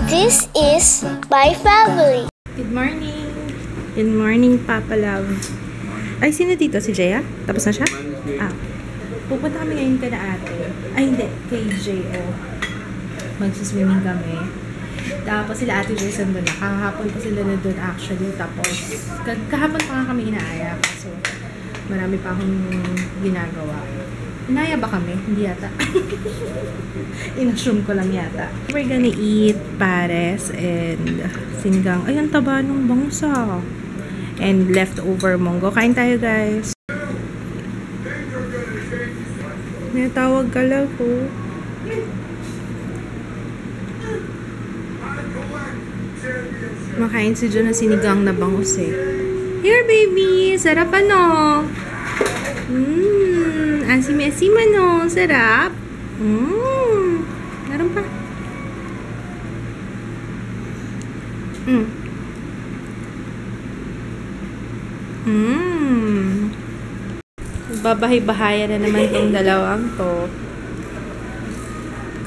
This is my family. Good morning. Good morning, Papa Love. Ay, sino dito? Si Jaya? Tapos na siya? Ah. Pupunta kami ngayon ka na ate. Ay, hindi. Kay J.O. Magsiswimming kami. Tapos sila ate Jason doon. Kahapon pa sila na doon actually. Tapos, kahapon pa nga kami inaaya. So, marami pa akong ginagawa. Inaya ba kami? Hindi yata. In-assume ko lang yata. We're gonna eat pares and sinigang. Ay, ang taba ng bangsa. And leftover munggo. Kain tayo, guys. May tawag ka lang po. Makain si John na sinigang na bangus eh. Here, baby! Sarap ano? Asim-asim ano? Sarap? Meron pa. Babahay-bahaya na naman itong dalawang to.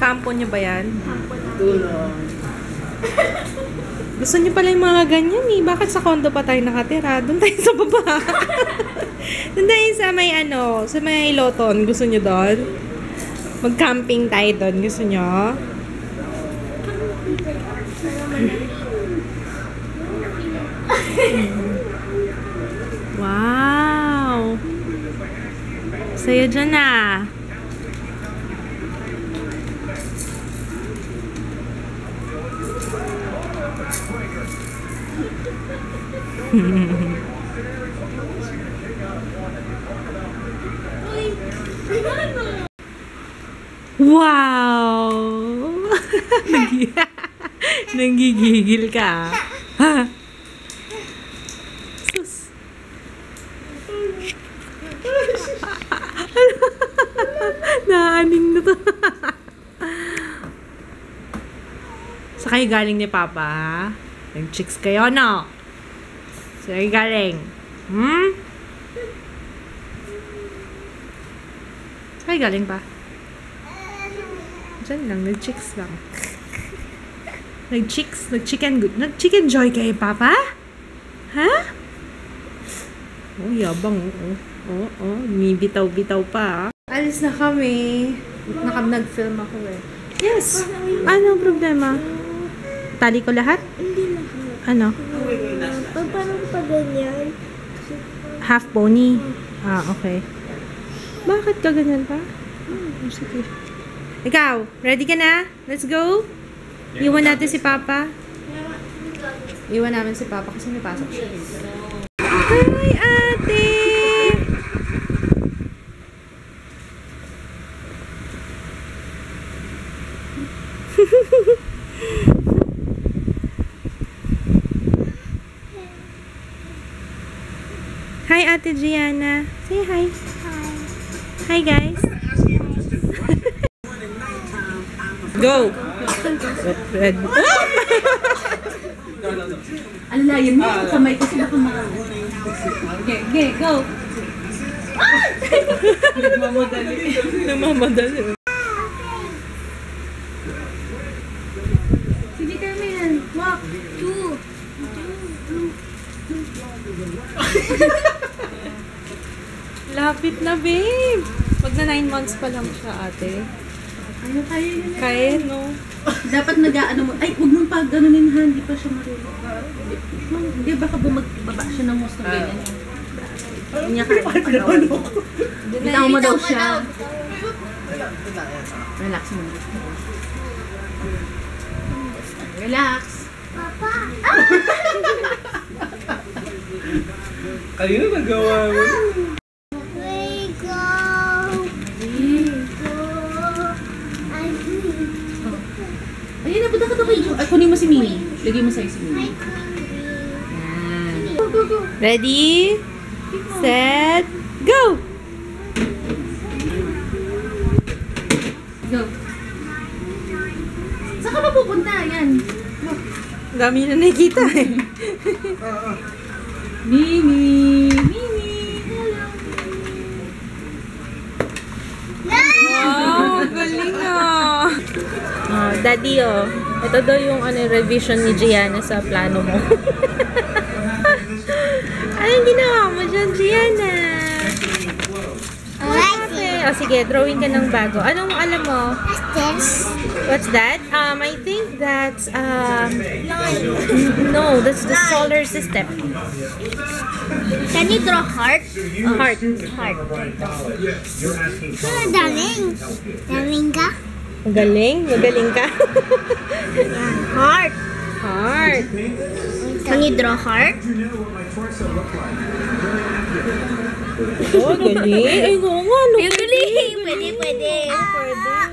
Kampo nyo ba yan? Kampo na. Gusto nyo pala yung mga ganyan eh. Bakit sa condo pa tayo nakatira? Doon tayo sa baba. Doon tayo sa may ano, sa may Loton. Gusto nyo doon? Mag-camping tayo doon. Gusto nyo? Wow! Saya dyan ah. Wow! Nanggigigil ka. Ha? Sus. Naaning na to. Sa kayo galing ni Papa, ha? Nag-chicks kayo, no? Sa kayo galing. Sa kayo galing pa? Diyan lang, nag-chicks lang. Nag-chicks, nag-chicken joy kayo, Papa? Ha? Oh, yabang, may bitaw-bitaw pa, Alis na kami. Nag-film ako eh. Yes! Ano problema? Tali ko lahat? Hindi lahat. Ano? Parang pa ganyan. Half pony? Ah, okay. Bakit ka ganyan pa? Sige. Ikaw, ready ka na? Let's go? Iwan natin si Papa. Iwan namin si Papa kasi may pasok siya. Hi, ate! Hi, Ate Gianna. Say hi. Hi. Hi, guys. Go! Red. Alayan mo yung kamay ko sila kumakain. Okay, go! Namamadali. Sige, Carmen. Walk. 2. Lapit na, babe. Wag na 9 months pa lang siya, ate. Ano kaya yun? Kaya, no? Dapat nag-ano mo. Ay, huwag mong pag-ganunin ha. Hindi pa siya marunong. Hindi, baka bumaba siya ng gusto ganyan. Hindi niya kaya pag-ganon. Bitaw mo daw siya. Relax mo. Relax. Papa! Kanina nagawa mo. We go! Ayun, napunta ka daw kay Jo. Ay, kunin mo si Mimi. Lagay mo sa'yo si Mimi. Yan. Go, go, go! Ready? Set, go! Go. Saan ka ba pupunta? Yan. Dami na nakikita eh. Mimi! Mimi! Hello! Wow, galing ah. Daddy, oh. Ito daw yung revision ni Gianna sa plano mo. Anong ginawa mo dyan, Gianna? Oh, sige, drawing ka ng bago. Anong alam mo? What's that? I think that's, no, that's the solar system. Can you draw heart? Heart. Daming. Daming ka? Magaling? Magaling ka? Heart. Heart. Can you draw heart? Oh, galing. Ay, no nga. No, Yung galing. Pwede. pwede.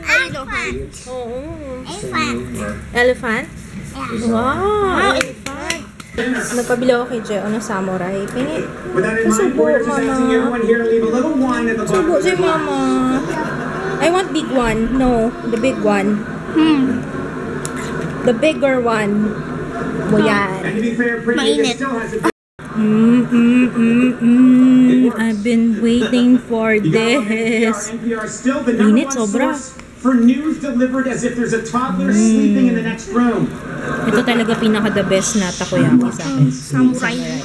Elephant. Oo. Elephant. Elephant? Yeah. Wow. Elephant. Nagpabili ako kay Jeo ng samurai. Pingi. Subo, mama. Subo si mama. I want big one. No, the big one. The bigger one. O yan. Mainit. I've been waiting for this. Init, sobra. For news delivered as if there's a toddler sleeping in the next room. Ito talaga pinaka the best na takoyaki sa akin. Samurai.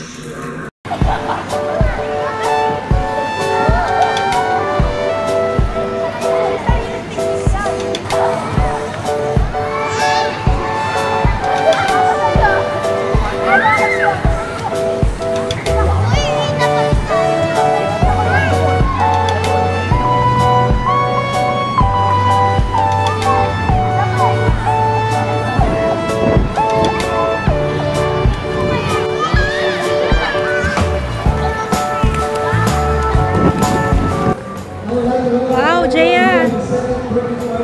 Wow, Jaya!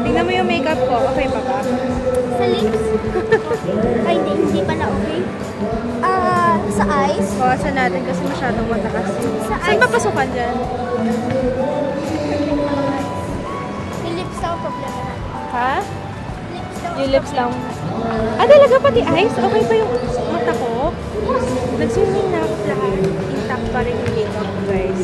Tingnan mo yung makeup ko. Okay pa ba? Sa lips. Ay, hindi pala okay. Sa eyes. Bawasan natin kasi masyadong matakas. Saan eyes. ba pasukan dyan? Yung lips daw problema na. Ha? Lips daw. Yung lips lang. Talaga pati eyes? Okay pa yung mata ko? Nag-swimming na ako lahat. Intact pa rin yung makeup ko, guys.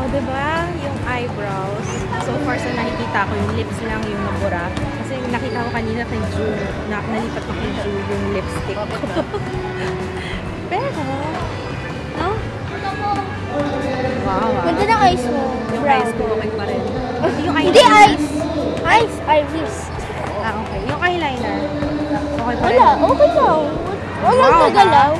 Diba? Yung eyebrows. So far sa nakikita ko, yung lips lang yung nabura. Kasi nakita ko kanina kay Ju, nalipat ko kay Ju yung lipstick ko. Pero, no? Wow. Ganda ng eyes mo. Yung eyes ko, okay pa rin. Yung Hindi eyes. Eyes, iris. Okay. Yung eyeliner, okay pa rin. Wala, okay lang. Wala Wow, nagalaw.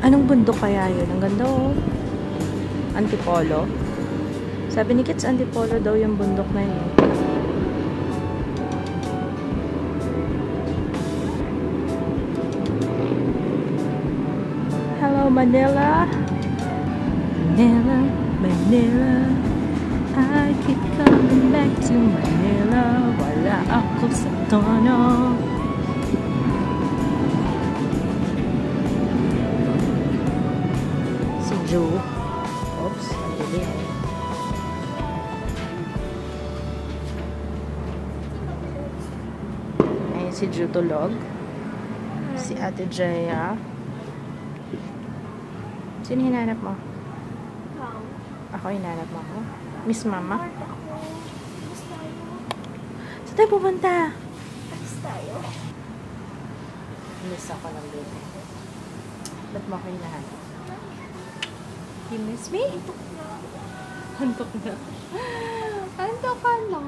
Anong bundok kaya yun? Ang ganda, oh. Antipolo. Sabi ni Kits, Antipolo daw yung bundok na yun. Hello, Manila. Manila, Manila. I keep coming back to Manila. Wala ako sa tono. Oops, ang dilim. Ayun si Ju tulog. Si Ate Jaya. Sino hinanap mo? Ako hinanap mo ako? Miss Mama? Saan tayo pupunta? Miss ako ng baby. Ba't mo ako hinahanap? You miss me? Antok na. Antok ka na.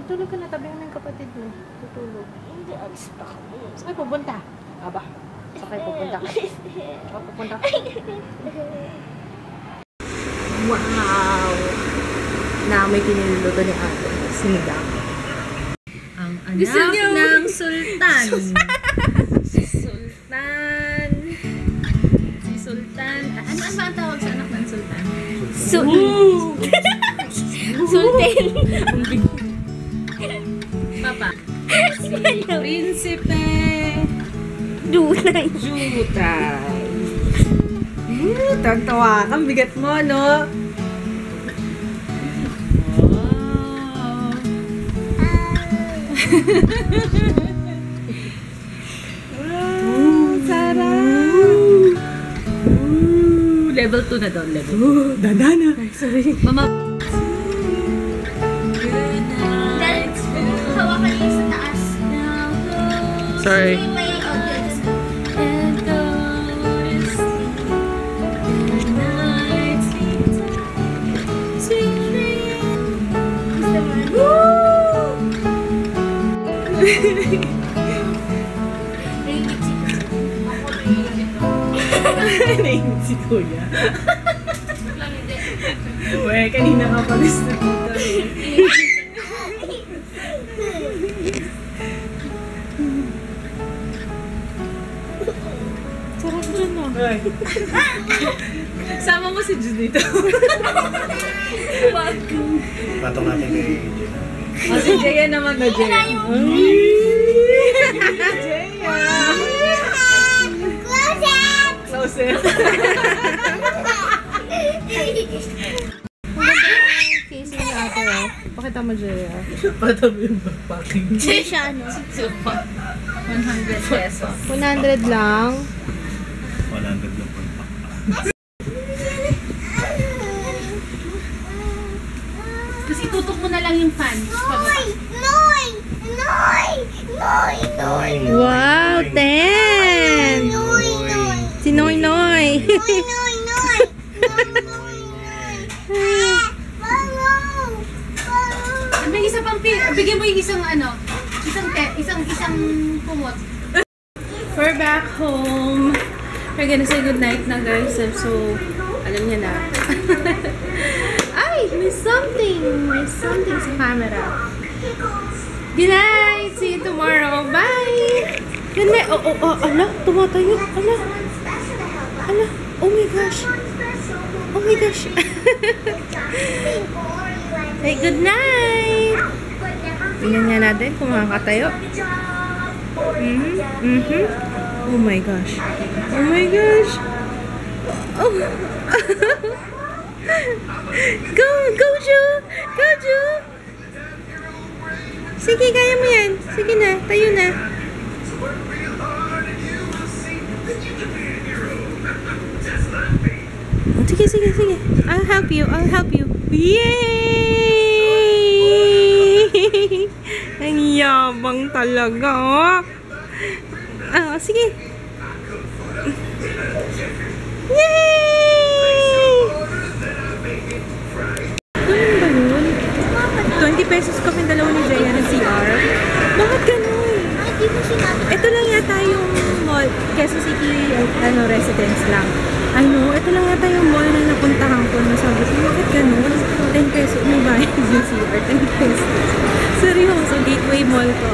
Tulog ka na. Tabi mo yung kapatid mo. Tutulog. Hindi, alis pa kami. Saan kayo pupunta? Aba. Saan kayo pupunta? Saan pupunta? Wow! Na may kiniluluto ni ate. Sinigang. Ang anak ng sultan. Si Sultan. Si Sultan. Ano ba ang tawag sa anak ng sultan? Sultan. Papa. Si Prinsipe Dunay. Jutay. Tantawa kang bigat mo, no? Wow. Sarap! Level 2 na daw, level 2. Dandana! Sorry. Mama. Hawakan niyo sa taas. Sorry. May audience. Nainit si Kuya. Uwe, kanina ka pa gusto dito. Sarap dyan, no? Sama mo si Jud dito. Patong natin kay Gina. O, si Jaya naman na, Jaya. Closet! Case na ate, oh. Pakita mo, Jaya. Patong yung backpacking. Siya ano? 100 pesos. 100 lang. 100 lang po. Kasi tutok mo na lang yung fan. Wow, 10! Si Noy Noy! May isa pang bigyan mo yung isang ano, isang kumot. We're back home. We're gonna say goodnight na, guys. So, alam niya na. Ay! May something! May something sa camera. Good night! See you tomorrow. Bye! Good night! Ala! Tumatayo! Ala! Ala! Oh my gosh! Oh my gosh! Hey, good night! Tingnan nga natin kung makakatayo. Oh my gosh. Oh my gosh. Oh. Go, go, Ju. Go, Ju. Sige, kaya mo yan. Sige na, tayo na. Sige, sige, sige. I'll help you. I'll help you. Yay! Ang yabang talaga. Sige. Yay! Ganun ba yun? 20 pesos kami dalawa ni Jaya ng CR. Bakit ganun? Ito lang yata yung mall. Quezon City, residence lang. Ito lang yata yung mall na napuntahan ko. Nasabi ko, bakit ganun? 10 pesos. May bayad yung CR. 10 pesos. Seryoso, Gateway Mall to.